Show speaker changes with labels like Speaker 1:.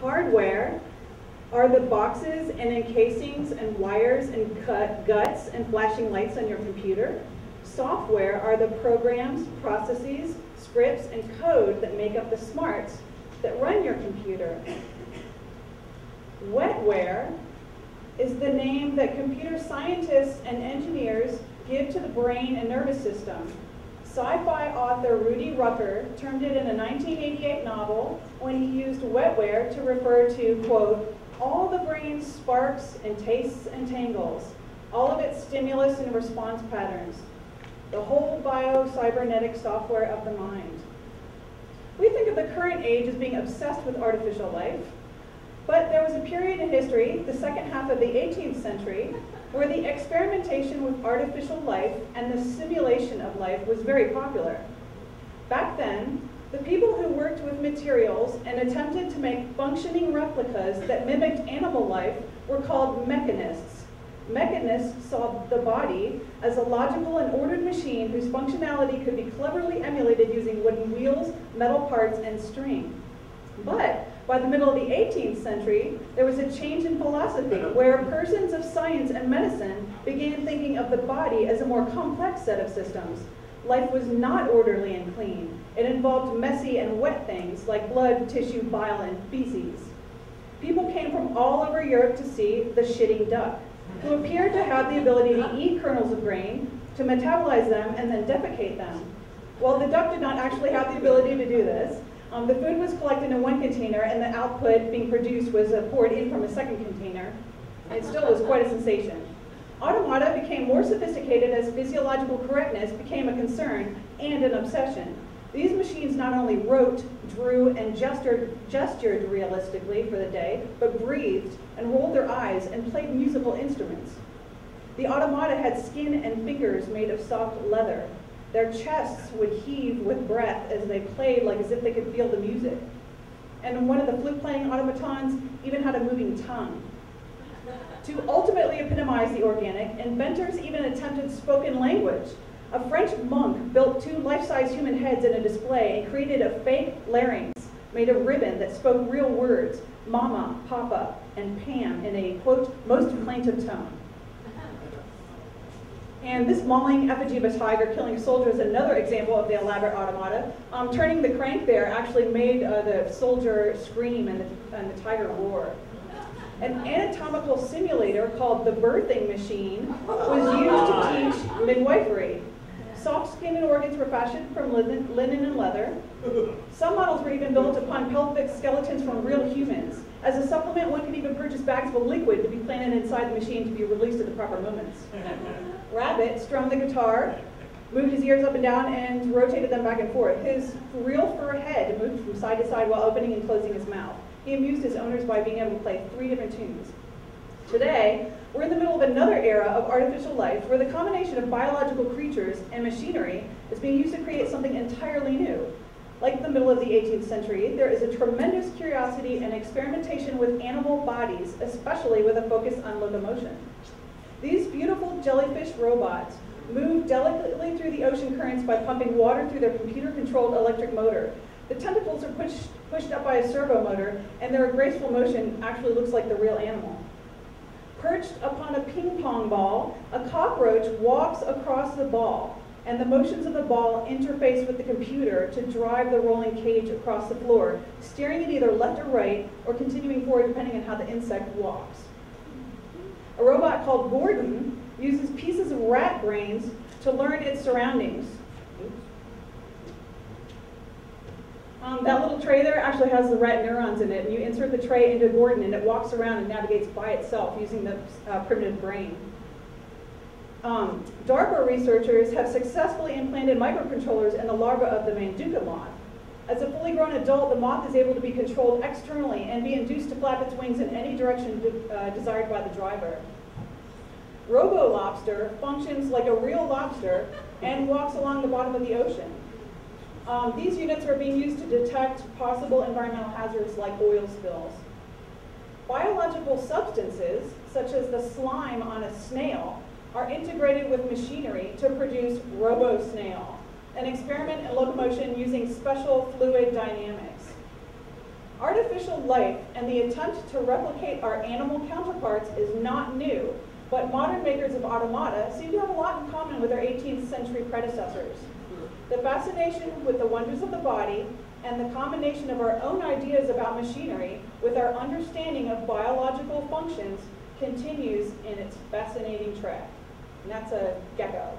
Speaker 1: Hardware are the boxes and encasings and wires and guts and flashing lights on your computer. Software are the programs, processes, scripts, and code that make up the smarts that run your computer. Wetware is the name that computer scientists and engineers give to the brain and nervous system. Sci-fi author Rudy Rucker termed it in a 1988 novel when he used wetware to refer to, quote, all the brain's sparks and tastes and tangles, all of its stimulus and response patterns, the whole bio-cybernetic software of the mind. We think of the current age as being obsessed with artificial life, but there was a period in history, the second half of the 18th century, where the experimentation with artificial life and the simulation of life was very popular. Back then, the people who worked with materials and attempted to make functioning replicas that mimicked animal life were called mechanists. Mechanists saw the body as a logical and ordered machine whose functionality could be cleverly emulated using wooden wheels, metal parts, and string. But by the middle of the 18th century, there was a change in philosophy where persons of science and medicine began thinking of the body as a more complex set of systems. Life was not orderly and clean. It involved messy and wet things like blood, tissue, bile, and feces. People came from all over Europe to see the shitting duck, who appeared to have the ability to eat kernels of grain, to metabolize them, and then defecate them. While the duck did not actually have the ability to do this, the food was collected in one container, and the output being produced was poured in from a second container. It still was quite a sensation. Automata became more sophisticated as physiological correctness became a concern and an obsession. These machines not only wrote, drew, and gestured realistically for the day, but breathed and rolled their eyes and played musical instruments. The automata had skin and fingers made of soft leather. Their chests would heave with breath as they played, like as if they could feel the music. And one of the flute-playing automatons even had a moving tongue. To ultimately epitomize the organic, inventors even attempted spoken language. A French monk built 2 life-size human heads in a display and created a fake larynx made of ribbon that spoke real words, mama, papa, and Pam, in a, quote, most plaintive tone. And this mauling effigy of a tiger killing a soldier is another example of the elaborate automata. Turning the crank there actually made the soldier scream and the tiger roar. An anatomical simulator called the birthing machine was used to teach midwifery. Soft skin and organs were fashioned from linen and leather. Some models were even built upon pelvic skeletons from real humans. As a supplement, one could even purchase bags of a liquid to be planted inside the machine to be released at the proper moments. Rabbit strummed the guitar, moved his ears up and down, and rotated them back and forth. His real fur head moved from side to side while opening and closing his mouth. He amused his owners by being able to play 3 different tunes. Today, we're in the middle of another era of artificial life where the combination of biological creatures and machinery is being used to create something entirely new. Like the middle of the 18th century, there is a tremendous curiosity and experimentation with animal bodies, especially with a focus on locomotion. These beautiful jellyfish robots move delicately through the ocean currents by pumping water through their computer-controlled electric motor. The tentacles are pushed up by a servo motor, and their graceful motion actually looks like the real animal. Perched upon a ping pong ball, a cockroach walks across the ball, and the motions of the ball interface with the computer to drive the rolling cage across the floor, steering it either left or right, or continuing forward depending on how the insect walks. A robot called Gordon uses pieces of rat brains to learn its surroundings. That little tray there actually has the rat neurons in it, and you insert the tray into Gordon, and it walks around and navigates by itself using the primitive brain. DARPA researchers have successfully implanted microcontrollers in the larva of the Manduka moth. As a fully grown adult, the moth is able to be controlled externally and be induced to flap its wings in any direction desired by the driver. Robo-lobster functions like a real lobster and walks along the bottom of the ocean. These units are being used to detect possible environmental hazards like oil spills. Biological substances, such as the slime on a snail, are integrated with machinery to produce robo-snail, an experiment in locomotion using special fluid dynamics. Artificial life and the attempt to replicate our animal counterparts is not new, but modern makers of automata seem to have a lot in common with their 18th century predecessors. The fascination with the wonders of the body and the combination of our own ideas about machinery with our understanding of biological functions continues in its fascinating track. And that's a gecko.